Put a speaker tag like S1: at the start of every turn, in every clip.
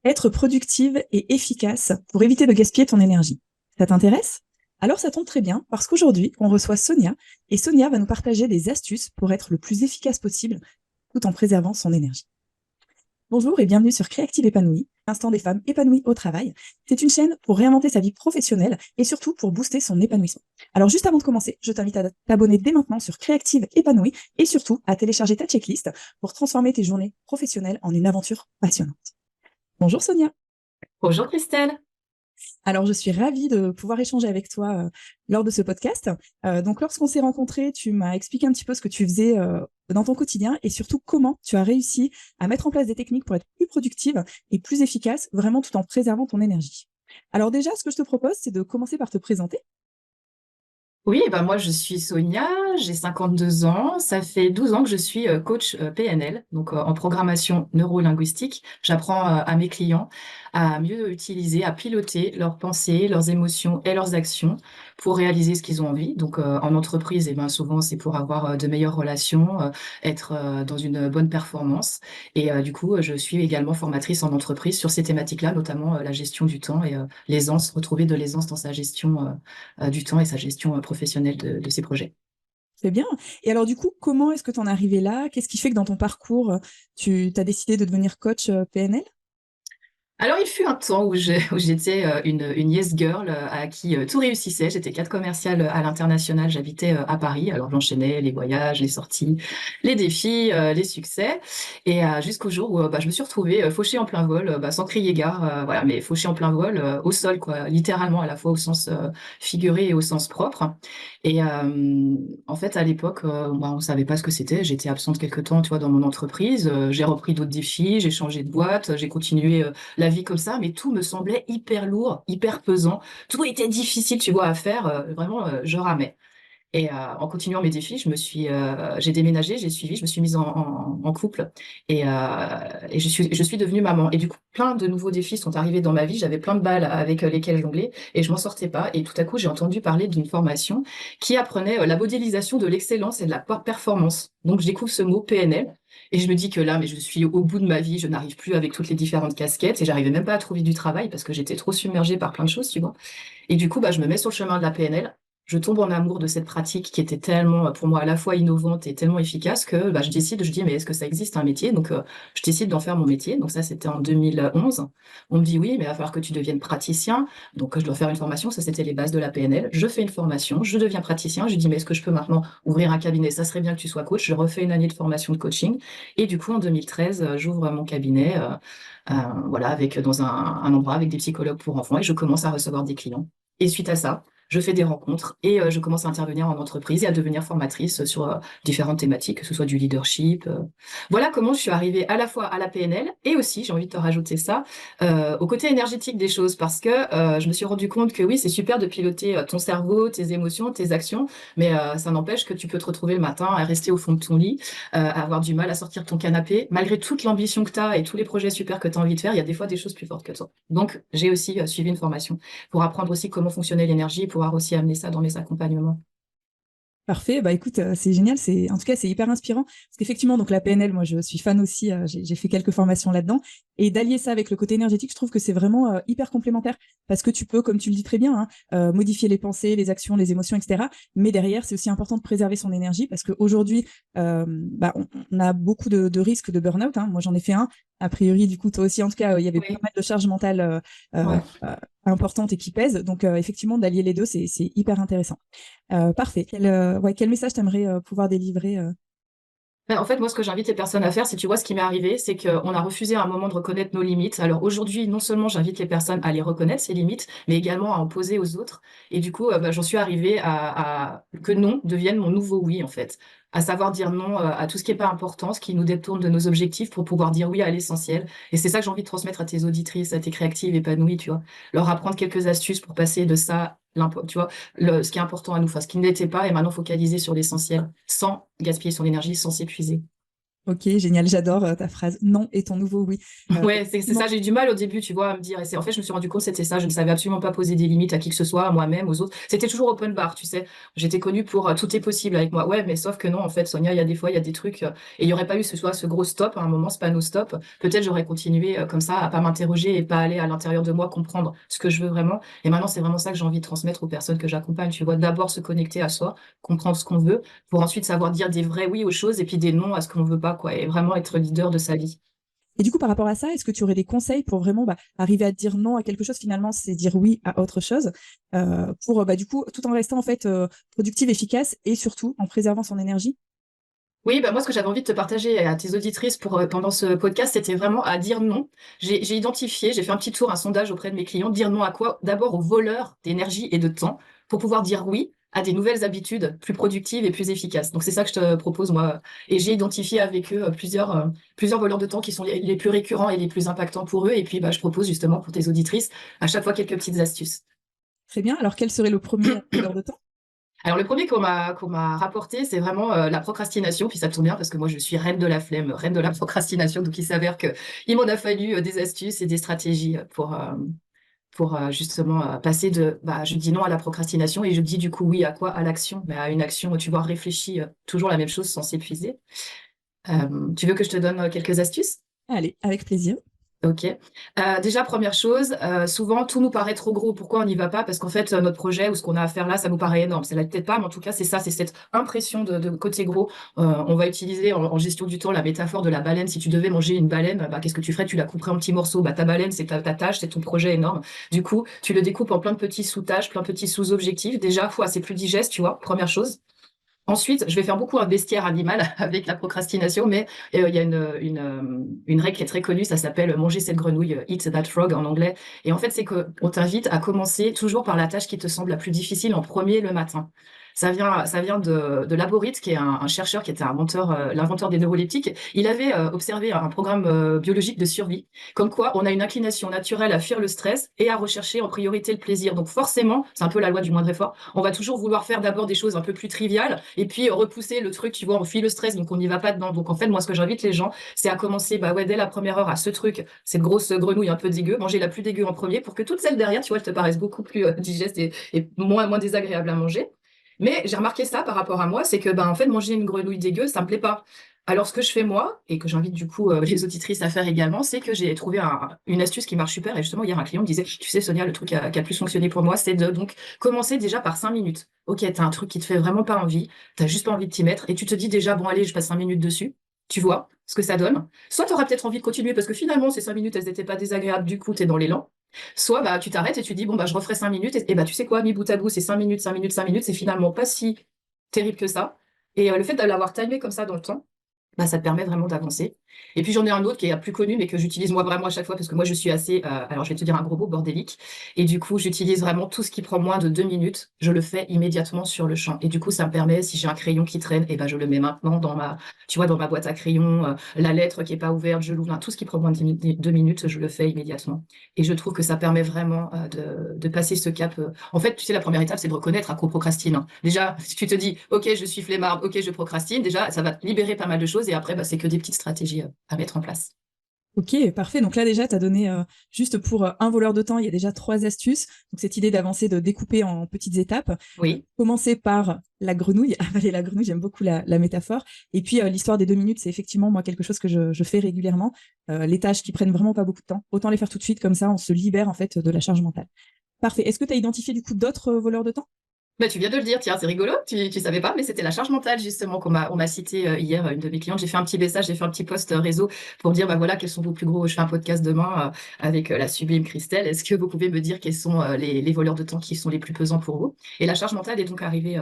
S1: Être productive et efficace pour éviter de gaspiller ton énergie. Ça t'intéresse? Alors ça tombe très bien parce qu'aujourd'hui, on reçoit Sonia et Sonia va nous partager des astuces pour être le plus efficace possible tout en préservant son énergie. Bonjour et bienvenue sur Créative Épanouie, l'instant des femmes épanouies au travail. C'est une chaîne pour réinventer sa vie professionnelle et surtout pour booster son épanouissement. Alors juste avant de commencer, je t'invite à t'abonner dès maintenant sur Créative Épanouie et surtout à télécharger ta checklist pour transformer tes journées professionnelles en une aventure passionnante. Bonjour Sonia.
S2: Bonjour Christelle.
S1: Alors, je suis ravie de pouvoir échanger avec toi lors de ce podcast. Donc, lorsqu'on s'est rencontrés, tu m'as expliqué un petit peu ce que tu faisais dans ton quotidien et surtout comment tu as réussi à mettre en place des techniques pour être plus productive et plus efficace, vraiment tout en préservant ton énergie. Alors déjà, ce que je te propose, c'est de commencer par te présenter.
S2: Oui, bah moi je suis Sonia, j'ai 52 ans, ça fait 12 ans que je suis coach PNL, donc en programmation neuro-linguistique. J'apprends à mes clients à mieux utiliser, à piloter leurs pensées, leurs émotions et leurs actions pour réaliser ce qu'ils ont envie. Donc en entreprise, et ben souvent c'est pour avoir de meilleures relations, être dans une bonne performance. Et du coup, je suis également formatrice en entreprise sur ces thématiques-là, notamment la gestion du temps et l'aisance, retrouver de l'aisance dans sa gestion du temps et sa gestion professionnelle de ses projets.
S1: C'est bien. Et alors du coup, comment est-ce que tu en es arrivé là? Qu'est-ce qui fait que dans ton parcours, tu as décidé de devenir coach PNL?
S2: Alors, il fut un temps où j'étais une yes girl à qui tout réussissait. J'étais cadre commercial à l'international, j'habitais à Paris. Alors, j'enchaînais les voyages, les sorties, les défis, les succès. Et jusqu'au jour où bah, je me suis retrouvée fauchée en plein vol, bah, sans crier gare, voilà, mais fauchée en plein vol, au sol, quoi, littéralement à la fois au sens figuré et au sens propre. Et en fait, à l'époque, bah, on savait pas ce que c'était. J'étais absente quelque temps, tu vois, dans mon entreprise. J'ai repris d'autres défis, j'ai changé de boîte, j'ai continué la vie comme ça, mais tout me semblait hyper lourd, hyper pesant. Tout était difficile, tu vois, à faire. Vraiment, je ramais. Et en continuant mes défis, j'ai déménagé, j'ai suivi, je me suis mise en couple et je suis devenue maman. Et du coup, plein de nouveaux défis sont arrivés dans ma vie. J'avais plein de balles avec lesquelles jongler et je m'en sortais pas. Et tout à coup, j'ai entendu parler d'une formation qui apprenait la modélisation de l'excellence et de la performance. Donc, je découvre ce mot PNL. Et je me dis que là, mais je suis au bout de ma vie, je n'arrive plus avec toutes les différentes casquettes et j'arrivais même pas à trouver du travail parce que j'étais trop submergée par plein de choses, tu vois. Et du coup, bah, je me mets sur le chemin de la PNL. Je tombe en amour de cette pratique qui était tellement, pour moi, à la fois innovante et tellement efficace que bah, je dis, mais est-ce que ça existe un métier? Donc, je décide d'en faire mon métier. Donc, ça, c'était en 2011. On me dit, oui, mais il va falloir que tu deviennes praticien. Donc, je dois faire une formation. Ça, c'était les bases de la PNL. Je fais une formation, je deviens praticien. Je dis, mais est-ce que je peux maintenant ouvrir un cabinet? Ça serait bien que tu sois coach. Je refais une année de formation de coaching. Et du coup, en 2013, j'ouvre mon cabinet, voilà, avec, dans un endroit avec des psychologues pour enfants et je commence à recevoir des clients. Et suite à ça, je fais des rencontres et je commence à intervenir en entreprise et à devenir formatrice sur différentes thématiques, que ce soit du leadership. Voilà comment je suis arrivée à la fois à la PNL et aussi, j'ai envie de te rajouter ça, au côté énergétique des choses parce que je me suis rendu compte que oui, c'est super de piloter ton cerveau, tes émotions, tes actions, mais ça n'empêche que tu peux te retrouver le matin à rester au fond de ton lit, à avoir du mal à sortir de ton canapé. Malgré toute l'ambition que tu as et tous les projets super que tu as envie de faire, il y a des fois des choses plus fortes que toi. Donc, j'ai aussi suivi une formation pour apprendre aussi comment fonctionnait l'énergie et pouvoir aussi amener ça dans mes accompagnements.
S1: Parfait, bah écoute, c'est génial, en tout cas c'est hyper inspirant parce qu'effectivement donc la PNL, moi je suis fan aussi, j'ai fait quelques formations là-dedans et d'allier ça avec le côté énergétique, je trouve que c'est vraiment hyper complémentaire parce que tu peux, comme tu le dis très bien, hein, modifier les pensées, les actions, les émotions, etc. Mais derrière c'est aussi important de préserver son énergie parce qu'aujourd'hui, bah, on a beaucoup de risques de burn-out, hein. Moi j'en ai fait un. A priori, du coup, toi aussi, en tout cas, il y avait pas
S2: Oui,
S1: mal de charges mentales euh,
S2: ouais.
S1: euh, importantes et qui pèsent. Donc, effectivement, d'allier les deux, c'est hyper intéressant. Parfait. Ouais, quel message t'aimerais pouvoir délivrer
S2: Ben, en fait, moi, ce que j'invite les personnes à faire, si tu vois ce qui m'est arrivé, c'est qu'on a refusé à un moment de reconnaître nos limites. Alors aujourd'hui, non seulement j'invite les personnes à les reconnaître, ces limites, mais également à en poser aux autres. Et du coup, ben, j'en suis arrivée à que non devienne mon nouveau oui, en fait. À savoir dire non à tout ce qui n'est pas important, ce qui nous détourne de nos objectifs pour pouvoir dire oui à l'essentiel. Et c'est ça que j'ai envie de transmettre à tes auditrices, à tes créatives épanouies, tu vois. Leur apprendre quelques astuces pour passer de ça, tu vois, ce qui est important à nous, enfin, ce qui ne l'était pas, et maintenant focaliser sur l'essentiel, sans gaspiller son énergie, sans s'épuiser.
S1: Ok, génial, j'adore ta phrase. Non est ton nouveau oui.
S2: Ouais, c'est ça,
S1: Effectivement.
S2: j'ai eu du mal au début, tu vois, à me dire. En fait, je me suis rendu compte que c'était ça. Je ne savais absolument pas poser des limites à qui que ce soit, à moi-même, aux autres. C'était toujours open bar, tu sais. J'étais connue pour tout est possible avec moi. Ouais, mais sauf que non, en fait, Sonia, il y a des fois, il y a des trucs, et il n'y aurait pas eu ce gros stop, à un moment, ce panneau stop. Peut-être j'aurais continué comme ça, à pas m'interroger et pas aller à l'intérieur de moi comprendre ce que je veux vraiment. Et maintenant, c'est vraiment ça que j'ai envie de transmettre aux personnes que j'accompagne. Tu vois, d'abord se connecter à soi, comprendre ce qu'on veut, pour ensuite savoir dire des vrais oui aux choses et puis des non à ce qu'on veut pas, quoi. Et vraiment être leader de sa vie.
S1: Et du coup, par rapport à ça, est-ce que tu aurais des conseils pour vraiment arriver à dire non à quelque chose, finalement, c'est dire oui à autre chose, pour du coup, tout en restant en fait productive, efficace et surtout en préservant son énergie?
S2: Oui, bah moi, ce que j'avais envie de te partager à tes auditrices pendant ce podcast, c'était vraiment à dire non. J'ai identifié, j'ai fait un petit tour, un sondage auprès de mes clients, dire non à quoi? D'abord aux voleurs d'énergie et de temps, pour pouvoir dire oui à des nouvelles habitudes plus productives et plus efficaces. Donc c'est ça que je te propose, moi. Et j'ai identifié avec eux plusieurs voleurs de temps qui sont les plus récurrents et les plus impactants pour eux. Et puis, bah, je propose justement pour tes auditrices à chaque fois quelques petites astuces.
S1: Très bien. Alors, quel serait le premier voleur de temps?
S2: Alors le premier qu'on m'a rapporté, c'est vraiment la procrastination. Puis ça tombe bien parce que moi je suis reine de la flemme, reine de la procrastination. Donc il s'avère que il m'en a fallu des astuces et des stratégies pour justement passer de je dis non à la procrastination et je dis du coup oui à quoi? À l'action, mais à une action tu vois réfléchie toujours la même chose sans s'épuiser. Tu veux que je te donne quelques astuces?
S1: Allez, avec plaisir.
S2: Ok. Déjà, première chose, souvent tout nous paraît trop gros. Pourquoi on n'y va pas? Parce qu'en fait, notre projet ou ce qu'on a à faire là, ça nous paraît énorme. Ça l'est peut-être pas, mais en tout cas, c'est ça, c'est cette impression de côté gros. On va utiliser en gestion du temps la métaphore de la baleine. Si tu devais manger une baleine, qu'est-ce que tu ferais? Tu la couperais en petits morceaux. Ta baleine, c'est ta tâche, c'est ton projet énorme. Du coup, tu le découpes en plein de petits sous-tâches, plein de petits sous-objectifs. Déjà, c'est plus digeste, tu vois, première chose. Ensuite, je vais faire beaucoup un bestiaire animal avec la procrastination, mais il y a une règle qui est très connue, ça s'appelle manger cette grenouille, eat that frog en anglais. Et en fait, c'est qu'on t'invite à commencer toujours par la tâche qui te semble la plus difficile en premier le matin. Ça vient de Laborit, qui est un chercheur qui était l'inventeur des neuroleptiques. Il avait observé un programme biologique de survie, comme quoi on a une inclination naturelle à fuir le stress et à rechercher en priorité le plaisir. Donc forcément, c'est un peu la loi du moindre effort, on va toujours vouloir faire d'abord des choses un peu plus triviales et puis repousser le truc, tu vois, on fuit le stress, donc on n'y va pas dedans. Donc en fait, moi, ce que j'invite les gens, c'est à commencer dès la première heure à ce truc, cette grosse grenouille un peu dégueu, manger la plus dégueu en premier pour que toutes celles derrière, tu vois, elles te paraissent beaucoup plus digestes et moins désagréables à manger. Mais j'ai remarqué ça par rapport à moi, c'est que en fait manger une grenouille dégueu, ça me plaît pas. Alors ce que je fais moi et que j'invite du coup les auditrices à faire également, c'est que j'ai trouvé une astuce qui marche super. Et justement hier un client me disait, tu sais Sonia, le truc qui a le plus fonctionné pour moi, c'est de donc commencer déjà par 5 minutes. Ok, t'as un truc qui te fait vraiment pas envie, t'as juste pas envie de t'y mettre et tu te dis déjà bon allez, je passe 5 minutes dessus. Tu vois ce que ça donne. Soit tu auras peut-être envie de continuer parce que finalement ces 5 minutes elles n'étaient pas désagréables, du coup t'es dans l'élan. Soit tu t'arrêtes et tu dis bon je referai 5 minutes et tu sais quoi, mis bout à bout, c'est 5 minutes, 5 minutes, 5 minutes, c'est finalement pas si terrible que ça. Et le fait de l'avoir timé comme ça dans le temps, ça te permet vraiment d'avancer. Et puis j'en ai un autre qui est plus connu, mais que j'utilise moi vraiment à chaque fois, parce que moi je suis assez, alors je vais te dire un gros mot, bordélique. Et du coup, j'utilise vraiment tout ce qui prend moins de 2 minutes, je le fais immédiatement sur le champ. Et du coup, ça me permet, si j'ai un crayon qui traîne, et je le mets maintenant tu vois, dans ma boîte à crayons, la lettre qui est pas ouverte, je l'ouvre, tout ce qui prend moins de 2 minutes, je le fais immédiatement. Et je trouve que ça permet vraiment de passer ce cap. En fait, tu sais, la première étape, c'est de reconnaître à quoi on procrastine, hein. Déjà, si tu te dis, ok, je suis flemmarde, ok, je procrastine, déjà, ça va te libérer pas mal de choses et après, c'est que des petites stratégies à mettre en place.
S1: Ok, parfait. Donc là, déjà, tu as donné, juste pour un voleur de temps, il y a déjà 3 astuces. Donc cette idée d'avancer, de découper en petites étapes.
S2: Oui.
S1: Commencer par la grenouille, avaler la grenouille, j'aime beaucoup la métaphore. Et puis l'histoire des 2 minutes, c'est effectivement moi quelque chose que je fais régulièrement. Les tâches qui prennent vraiment pas beaucoup de temps, autant les faire tout de suite, comme ça on se libère en fait de la charge mentale. Parfait. Est-ce que tu as identifié du coup d'autres voleurs de temps?
S2: Tu viens de le dire, tiens, c'est rigolo, tu savais pas, mais c'était la charge mentale justement on m'a cité hier, une de mes clientes. J'ai fait un petit message, j'ai fait un petit post réseau pour dire, voilà, quels sont vos plus gros. Je fais un podcast demain avec la sublime Christelle. Est-ce que vous pouvez me dire quels sont les voleurs de temps qui sont les plus pesants pour vous? Et la charge mentale est donc arrivée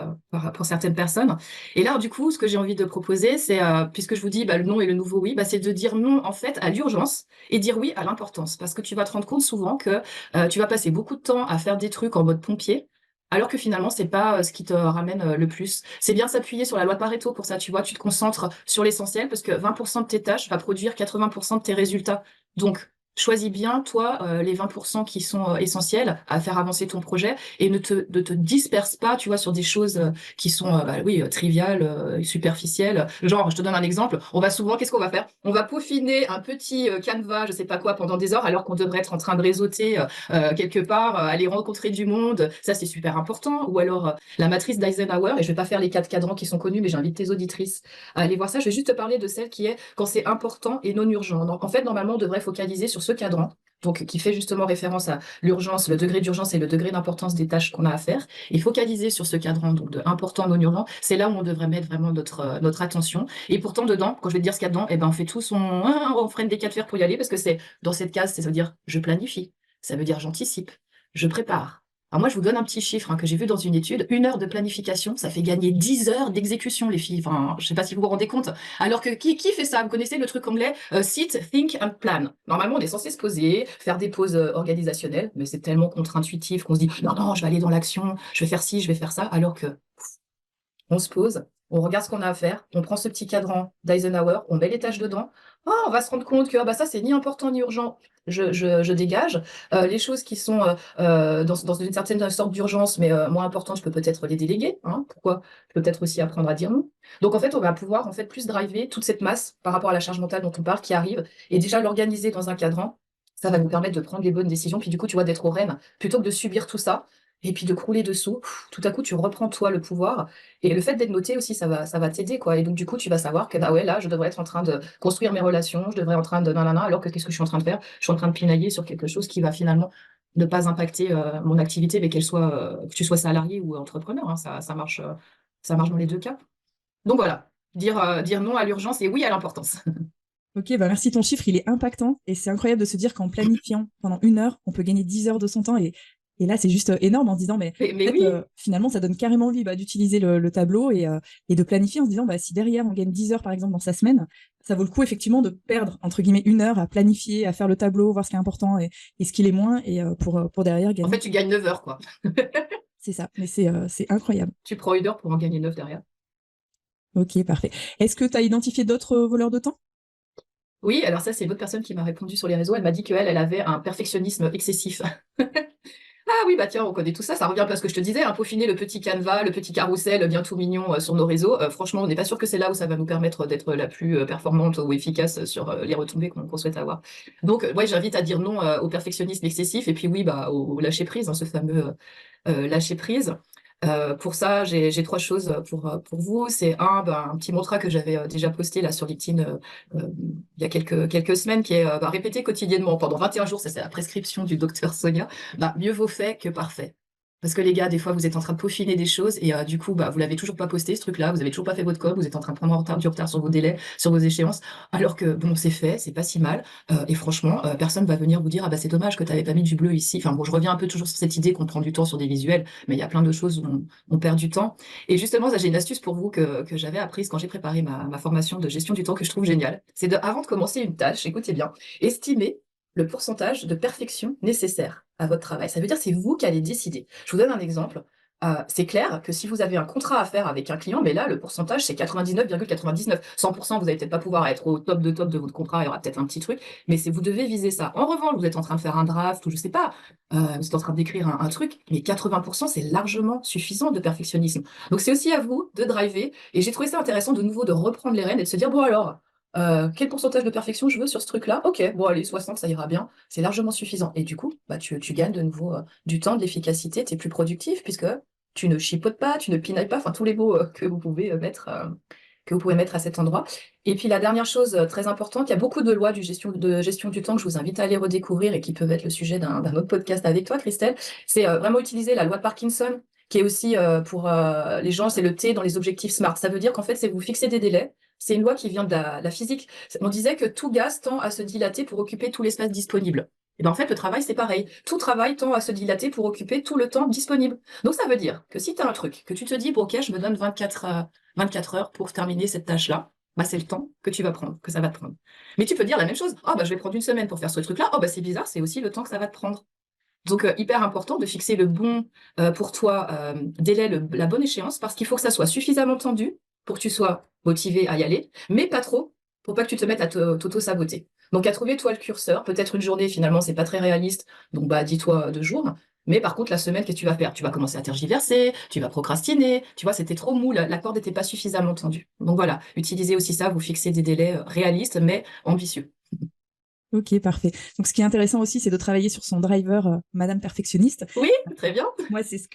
S2: pour certaines personnes. Et là, du coup, ce que j'ai envie de proposer, c'est, puisque je vous dis le non et le nouveau oui, c'est de dire non en fait à l'urgence et dire oui à l'importance. Parce que tu vas te rendre compte souvent que tu vas passer beaucoup de temps à faire des trucs en mode pompier alors que finalement, c'est pas ce qui te ramène le plus. C'est bien de s'appuyer sur la loi de Pareto pour ça, tu vois, tu te concentres sur l'essentiel parce que 20% de tes tâches va produire 80% de tes résultats. Donc, choisis bien, toi, les 20% qui sont essentiels à faire avancer ton projet et ne te disperse pas, tu vois, sur des choses qui sont, triviales, superficielles. Genre, je te donne un exemple. On va souvent, qu'est-ce qu'on va faire? On va peaufiner un petit canevas, je sais pas quoi, pendant des heures, alors qu'on devrait être en train de réseauter quelque part, aller rencontrer du monde. Ça, c'est super important. Ou alors, la matrice d'Eisenhower, et je vais pas faire les 4 cadrans qui sont connus, mais j'invite tes auditrices à aller voir ça. Je vais juste te parler de celle qui est quand c'est important et non urgent. Donc, en fait, normalement, on devrait focaliser sur ce cadran, donc qui fait justement référence à l'urgence, le degré d'urgence et le degré d'importance des tâches qu'on a à faire. Et focaliser sur ce cadran, donc de important, non urgent, c'est là où on devrait mettre vraiment notre attention. Et pourtant, dedans, quand je vais te dire ce qu'il y a dedans, eh ben, on fait tout on freine des cas de fer pour y aller parce que c'est dans cette case, ça veut dire je planifie, ça veut dire j'anticipe, je prépare. Alors moi, je vous donne un petit chiffre que j'ai vu dans une étude. 1 heure de planification, ça fait gagner 10 heures d'exécution, les filles. Enfin, je sais pas si vous vous rendez compte. Alors que qui fait ça? Vous connaissez le truc anglais sit, think and plan. Normalement, on est censé se poser, faire des pauses organisationnelles, mais c'est tellement contre-intuitif qu'on se dit non, non, je vais aller dans l'action, je vais faire ci, je vais faire ça, alors que on se pose, on regarde ce qu'on a à faire, on prend ce petit cadran d'Eisenhower, on met les tâches dedans. Ah, on va se rendre compte que ça, c'est ni important ni urgent. Je dégage. Les choses qui sont dans une certaine sorte d'urgence, mais moins importantes, je peux peut-être les déléguer. Hein, pourquoi? Je peux peut-être aussi apprendre à dire non. Donc, en fait, on va pouvoir plus driver toute cette masse par rapport à la charge mentale dont on parle qui arrive et déjà l'organiser dans un cadran. Ça va nous permettre de prendre les bonnes décisions. Puis du coup, tu vois, d'être au rêne plutôt que de subir tout ça et puis de crouler dessous. Tout à coup, tu reprends toi le pouvoir et le fait d'être noté aussi, ça va t'aider, quoi. Et donc, du coup, tu vas savoir que, bah ouais, là, je devrais être en train de construire mes relations, je devrais être en train de nanana, alors que qu'est-ce que je suis en train de faire? Je suis en train de pinailler sur quelque chose qui va finalement ne pas impacter mon activité, mais que tu sois salarié ou entrepreneur, hein. Ça marche dans les deux cas. Donc voilà, dire non à l'urgence et oui à l'importance.
S1: Ok, bah merci, ton chiffre, il est impactant et c'est incroyable de se dire qu'en planifiant pendant 1 heure, on peut gagner 10 heures de son temps et là, c'est juste énorme en se disant, mais
S2: Mais
S1: en fait,
S2: oui,
S1: finalement, ça donne carrément envie d'utiliser le tableau et de planifier en se disant, bah, si derrière, on gagne 10 heures, par exemple, dans sa semaine, ça vaut le coup, effectivement, de perdre, entre guillemets, 1 heure à planifier, à faire le tableau, voir ce qui est important et ce qui l'est moins et pour derrière
S2: en fait,
S1: gagner.
S2: tu gagnes 9 heures, quoi.
S1: C'est ça, mais c'est incroyable.
S2: Tu prends 1 heure pour en gagner 9 derrière.
S1: Ok, parfait. Est-ce que tu as identifié d'autres voleurs de temps?
S2: Oui, alors ça, c'est une autre personne qui m'a répondu sur les réseaux. Elle m'a dit qu'elle avait un perfectionnisme excessif. Ah oui, bah tiens, on connaît tout ça. Ça revient un peu à ce que je te disais, hein, peaufiner le petit canevas, le petit carrousel bien tout mignon sur nos réseaux. Franchement, on n'est pas sûr que c'est là où ça va nous permettre d'être la plus performante ou efficace sur les retombées qu'on souhaite avoir. Donc, ouais, j'invite à dire non au perfectionnisme excessif et puis oui, bah, au lâcher prise, hein, ce fameux lâcher prise. Pour ça, j'ai 3 choses pour vous. C'est un petit mantra que j'avais déjà posté là sur LinkedIn il y a quelques semaines, qui est répété quotidiennement pendant 21 jours. Ça, c'est la prescription du docteur Sonia. Mieux vaut fait que parfait. Parce que les gars, des fois, vous êtes en train de peaufiner des choses et du coup, vous l'avez toujours pas posté, ce truc-là, vous avez toujours pas fait votre com, vous êtes en train de prendre du retard sur vos délais, sur vos échéances, alors que bon, c'est fait, c'est pas si mal. Et franchement, personne va venir vous dire, ah bah c'est dommage que tu n'avais pas mis du bleu ici. Enfin bon, je reviens un peu toujours sur cette idée qu'on prend du temps sur des visuels, mais il y a plein de choses où on perd du temps. Et justement, ça, j'ai une astuce pour vous que j'avais apprise quand j'ai préparé ma formation de gestion du temps que je trouve géniale. C'est avant de commencer une tâche, écoutez bien, estimer le pourcentage de perfection nécessaire à votre travail. Ça veut dire que c'est vous qui allez décider. Je vous donne un exemple. C'est clair que si vous avez un contrat à faire avec un client, mais là, le pourcentage, c'est 99,99. 100%, vous n'allez peut-être pas pouvoir être au top de votre contrat, il y aura peut-être un petit truc, mais vous devez viser ça. En revanche, vous êtes en train de faire un draft ou je sais pas, vous êtes en train d'écrire un truc, mais 80%, c'est largement suffisant de perfectionnisme. Donc c'est aussi à vous de driver, et j'ai trouvé ça intéressant de nouveau de reprendre les rênes et de se dire, bon alors, quel pourcentage de perfection je veux sur ce truc-là? Ok, bon allez, 60, ça ira bien, c'est largement suffisant. Et du coup, tu gagnes de nouveau du temps, de l'efficacité, tu es plus productif puisque tu ne chipotes pas, tu ne pinailles pas, enfin tous les mots que vous pouvez mettre à cet endroit. Et puis la dernière chose très importante, il y a beaucoup de lois de gestion du temps que je vous invite à aller redécouvrir et qui peuvent être le sujet d'un autre podcast avec toi, Christelle. C'est vraiment utiliser la loi de Parkinson, qui est aussi pour les gens, c'est le T dans les objectifs SMART. Ça veut dire qu'en fait, c'est vous fixer des délais. C'est une loi qui vient de la physique. On disait que tout gaz tend à se dilater pour occuper tout l'espace disponible. Et ben en fait, le travail, c'est pareil. Tout travail tend à se dilater pour occuper tout le temps disponible. Donc ça veut dire que si tu as un truc, que tu te dis, bon, ok, je me donne 24 heures pour terminer cette tâche-là, c'est le temps que tu vas prendre, que ça va te prendre. Mais tu peux dire la même chose. Je vais prendre une semaine pour faire ce truc-là. C'est bizarre, c'est aussi le temps que ça va te prendre. Donc, hyper important de fixer le bon, pour toi, délai, la bonne échéance, parce qu'il faut que ça soit suffisamment tendu pour que tu sois motivé à y aller, mais pas trop, pour pas que tu te mettes à t'auto-saboter. Donc, à trouver, toi, le curseur. Peut-être une journée, finalement, c'est pas très réaliste. Donc, bah, dis-toi 2 jours. Mais par contre, la semaine, qu'est-ce que tu vas faire? Tu vas commencer à tergiverser, tu vas procrastiner. Tu vois, c'était trop mou, la corde n'était pas suffisamment tendue. Donc voilà, utilisez aussi ça, vous fixez des délais réalistes, mais ambitieux.
S1: Ok, parfait. Donc, ce qui est intéressant aussi, c'est de travailler sur son driver, Madame Perfectionniste.
S2: Oui, très bien.
S1: Moi, c'est ce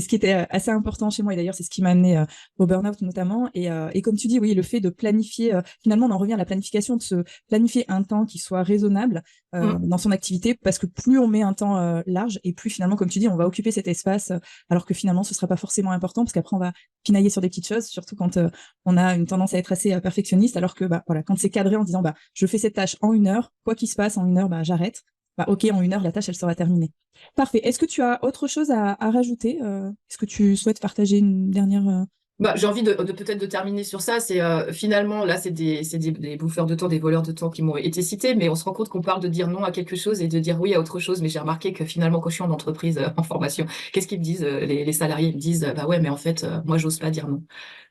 S1: qui était assez important chez moi. Et d'ailleurs, c'est ce qui m'a amené au burn-out notamment. Et comme tu dis, oui, le fait de planifier, finalement, on en revient à la planification, de se planifier un temps qui soit raisonnable
S2: Mm.
S1: dans son activité, parce que plus on met un temps large, et plus finalement, comme tu dis, on va occuper cet espace, alors que finalement, ce sera pas forcément important, parce qu'après, on va pinailler sur des petites choses, surtout quand on a une tendance à être assez perfectionniste, alors que bah, voilà, quand c'est cadré en disant, bah, je fais cette tâche en 1 heure, quoi qu'il se passe en 1 heure, bah, j'arrête. Bah, ok, en 1 heure, la tâche, elle sera terminée. Parfait. Est-ce que tu as autre chose à rajouter? Est-ce que tu souhaites partager une dernière...
S2: Bah, j'ai envie de peut-être de terminer sur ça. C'est finalement là, des bouffeurs de temps, des voleurs de temps qui m'ont été cités, mais on se rend compte qu'on parle de dire non à quelque chose et de dire oui à autre chose. Mais j'ai remarqué que finalement, quand je suis en entreprise, en formation, qu'est-ce qu'ils me disent les salariés? Ils me disent bah ouais, mais en fait, moi, j'ose pas dire non.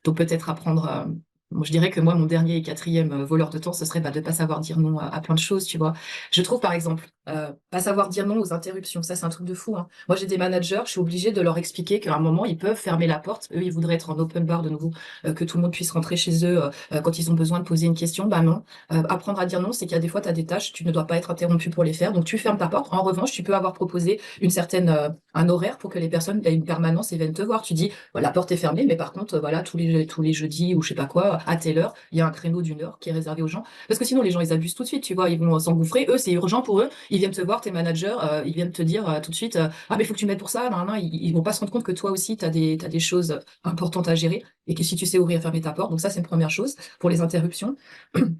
S2: Donc peut-être apprendre. Moi, je dirais que moi, mon dernier et quatrième voleur de temps, ce serait bah, de pas savoir dire non à plein de choses, tu vois. Je trouve par exemple, pas savoir dire non aux interruptions. Ça, c'est un truc de fou, hein. Moi, j'ai des managers, je suis obligée de leur expliquer qu'à un moment, ils peuvent fermer la porte. Eux, ils voudraient être en open bar de nouveau, que tout le monde puisse rentrer chez eux quand ils ont besoin de poser une question. Bah non. Apprendre à dire non, c'est qu'il y a des fois, tu as des tâches, tu ne dois pas être interrompu pour les faire. Donc, tu fermes ta porte. En revanche, tu peux avoir proposé un horaire pour que les personnes aient une permanence et viennent te voir. Tu dis, voilà, la porte est fermée, mais par contre, voilà, tous les jeudis ou je sais pas quoi, à telle heure, il y a un créneau d'1 heure qui est réservé aux gens. Parce que sinon, les gens, ils abusent tout de suite, tu vois, ils vont s'engouffrer. Eux, c'est urgent pour eux. Ils viennent te voir, tes managers, ils viennent te dire tout de suite, ah, mais il faut que tu m'aides pour ça. Non, non, ils vont pas se rendre compte que toi aussi, t'as des choses importantes à gérer et que si tu sais ouvrir et fermer ta porte. Donc ça, c'est une première chose pour les interruptions.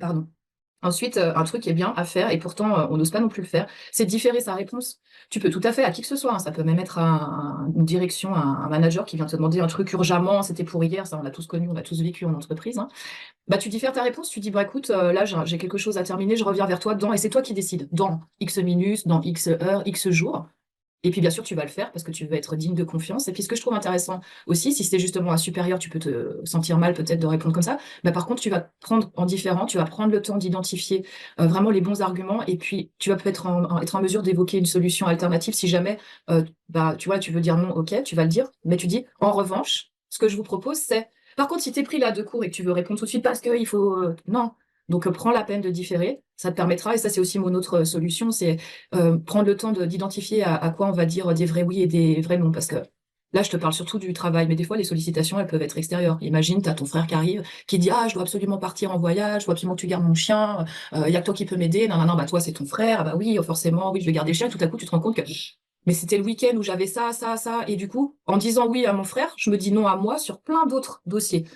S2: Pardon. Ensuite, un truc qui est bien à faire, et pourtant on n'ose pas non plus le faire, c'est différer sa réponse. Tu peux tout à fait, à qui que ce soit, hein, ça peut même être une direction, un manager qui vient te demander un truc urgemment, c'était pour hier, ça on l'a tous connu, on l'a tous vécu en entreprise, hein. Bah, tu diffères ta réponse, tu dis, bah écoute, là j'ai quelque chose à terminer, je reviens vers toi dans, et c'est toi qui décides, dans X minutes, dans X heures, X jours. Et puis bien sûr, tu vas le faire parce que tu veux être digne de confiance. Et puis ce que je trouve intéressant aussi, si c'est justement un supérieur, tu peux te sentir mal peut-être de répondre comme ça. Bah, par contre, tu vas prendre en différent, tu vas prendre le temps d'identifier vraiment les bons arguments. Et puis tu vas peut-être être en mesure d'évoquer une solution alternative si jamais, bah, tu vois, tu veux dire non, ok, tu vas le dire. Mais tu dis, en revanche, ce que je vous propose, c'est... Par contre, si tu es pris là de court et que tu veux répondre tout de suite parce qu'il faut... non. Donc, prends la peine de différer. Ça te permettra, et ça c'est aussi mon autre solution, c'est prendre le temps d'identifier à quoi on va dire des vrais oui et des vrais non. Parce que là, je te parle surtout du travail, mais des fois, les sollicitations, elles peuvent être extérieures. Imagine, tu as ton frère qui arrive, qui dit, ah, je dois absolument partir en voyage, je dois absolument que tu gardes mon chien, il y a que toi qui peux m'aider. Non, non, non, bah toi, c'est ton frère, ah, bah oui, forcément, oui, je vais garder le chien. Tout à coup, tu te rends compte que, mais c'était le week-end où j'avais ça, ça, ça. Et du coup, en disant oui à mon frère, je me dis non à moi sur plein d'autres dossiers.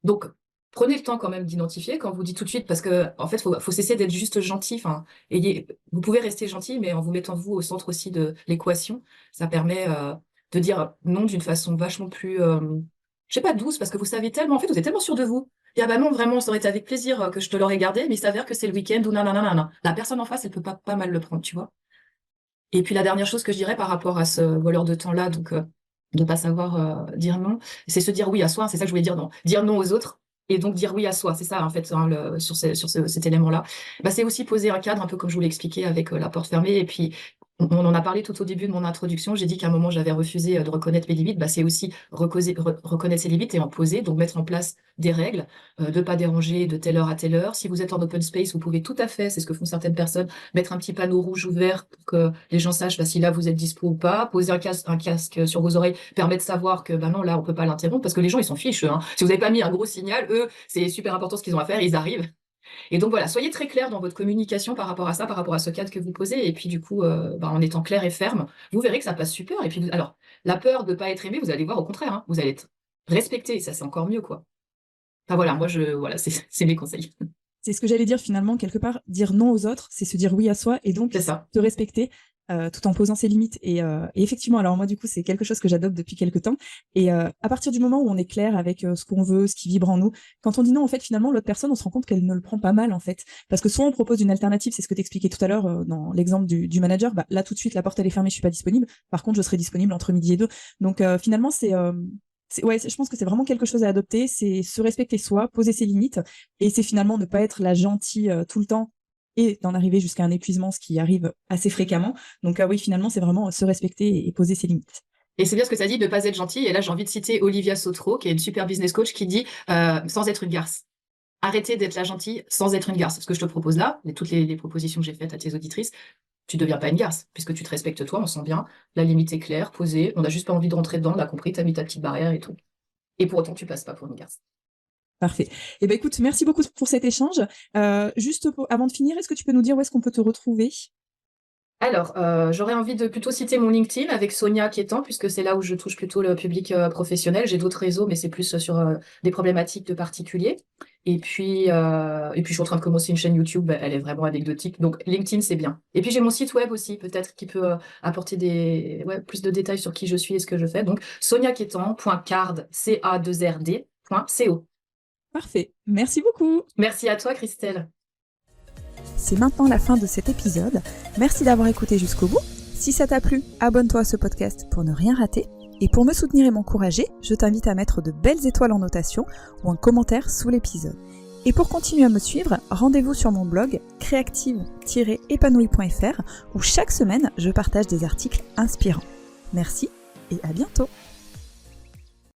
S2: Donc, prenez le temps quand même d'identifier quand vous dites tout de suite, parce que en fait, faut cesser d'être juste gentil. Enfin, vous pouvez rester gentil, mais en vous mettant vous au centre aussi de l'équation, ça permet de dire non d'une façon vachement plus, je sais pas, douce, parce que vous savez tellement, en fait, vous êtes tellement sûr de vous. Et ah bah non, vraiment, ça aurait été avec plaisir que je te l'aurais gardé, mais il s'avère que c'est le week-end ou non, non, non, non, non. La personne en face, elle peut pas mal le prendre, tu vois. Et puis la dernière chose que je dirais par rapport à ce voleur de temps-là, donc de pas savoir dire non, c'est se dire oui à soi, c'est ça que je voulais dire non. Dire non aux autres et donc dire oui à soi, c'est ça en fait hein, cet élément-là. Bah, c'est aussi poser un cadre, un peu comme je vous l'ai expliqué avec la porte fermée, et puis on en a parlé tout au début de mon introduction, j'ai dit qu'à un moment j'avais refusé de reconnaître mes limites, bah, c'est aussi reconnaître ses limites et en poser, donc mettre en place des règles, de pas déranger de telle heure à telle heure. Si vous êtes en open space, vous pouvez tout à fait, c'est ce que font certaines personnes, mettre un petit panneau rouge ou vert pour que les gens sachent bah, si là vous êtes dispo ou pas. Poser un casque sur vos oreilles permet de savoir que bah non, là on peut pas l'interrompre parce que les gens ils s'en fichent, hein. Si vous n'avez pas mis un gros signal, eux, c'est super important ce qu'ils ont à faire, ils arrivent. Et donc voilà, soyez très clair dans votre communication par rapport à ça, par rapport à ce cadre que vous posez. Et puis du coup, bah, en étant clair et ferme, vous verrez que ça passe super. Et puis alors, la peur de pas être aimé, vous allez voir au contraire, hein, vous allez être respecté. Et ça, c'est encore mieux, quoi. Enfin voilà, voilà, c'est mes conseils.
S1: C'est ce que j'allais dire finalement, quelque part, dire non aux autres, c'est se dire oui à soi et donc
S2: C'est ça.
S1: se respecter tout en posant ses limites. Et effectivement, alors moi du coup, c'est quelque chose que j'adopte depuis quelques temps. Et à partir du moment où on est clair avec ce qu'on veut, ce qui vibre en nous, quand on dit non, en fait, finalement, l'autre personne, on se rend compte qu'elle ne le prend pas mal, en fait. Parce que soit on propose une alternative, c'est ce que tu expliquais tout à l'heure dans l'exemple du manager, bah, là tout de suite, la porte elle est fermée, je suis pas disponible. Par contre, je serai disponible entre midi et deux. Donc finalement, ouais, je pense que c'est vraiment quelque chose à adopter, c'est se respecter soi, poser ses limites, et c'est finalement ne pas être la gentille tout le temps, et d'en arriver jusqu'à un épuisement, ce qui arrive assez fréquemment. Donc oui, finalement, c'est vraiment se respecter et poser ses limites.
S2: Et c'est bien ce que tu as dit, de ne pas être gentil. Et là, j'ai envie de citer Olivia Sotro, qui est une super business coach, qui dit sans être une garce. Arrêtez d'être la gentille sans être une garce. Ce que je te propose là, toutes les propositions que j'ai faites à tes auditrices, tu deviens pas une garce, puisque tu te respectes toi, on sent bien. La limite est claire, posée. On n'a juste pas envie de rentrer dedans, on l'a compris, tu as mis ta petite barrière et tout. Et pour autant, tu passes pas pour une garce.
S1: Parfait. Eh ben écoute, merci beaucoup pour cet échange. Avant de finir, est-ce que tu peux nous dire où est-ce qu'on peut te retrouver?
S2: Alors, j'aurais envie de plutôt citer mon LinkedIn avec Sonia Quétan, puisque c'est là où je touche plutôt le public professionnel. J'ai d'autres réseaux, mais c'est plus sur des problématiques de particuliers. Et puis, je suis en train de commencer une chaîne YouTube, elle est vraiment anecdotique. Donc, LinkedIn, c'est bien. Et puis, j'ai mon site web aussi, peut-être, qui peut apporter plus de détails sur qui je suis et ce que je fais. Donc, soniaquetan.card, C-A-2-R-D.co.
S1: Parfait. Merci beaucoup.
S2: Merci à toi, Christelle.
S1: C'est maintenant la fin de cet épisode. Merci d'avoir écouté jusqu'au bout. Si ça t'a plu, abonne-toi à ce podcast pour ne rien rater. Et pour me soutenir et m'encourager, je t'invite à mettre de belles étoiles en notation ou un commentaire sous l'épisode. Et pour continuer à me suivre, rendez-vous sur mon blog créative-épanouie.fr où chaque semaine, je partage des articles inspirants. Merci et à bientôt.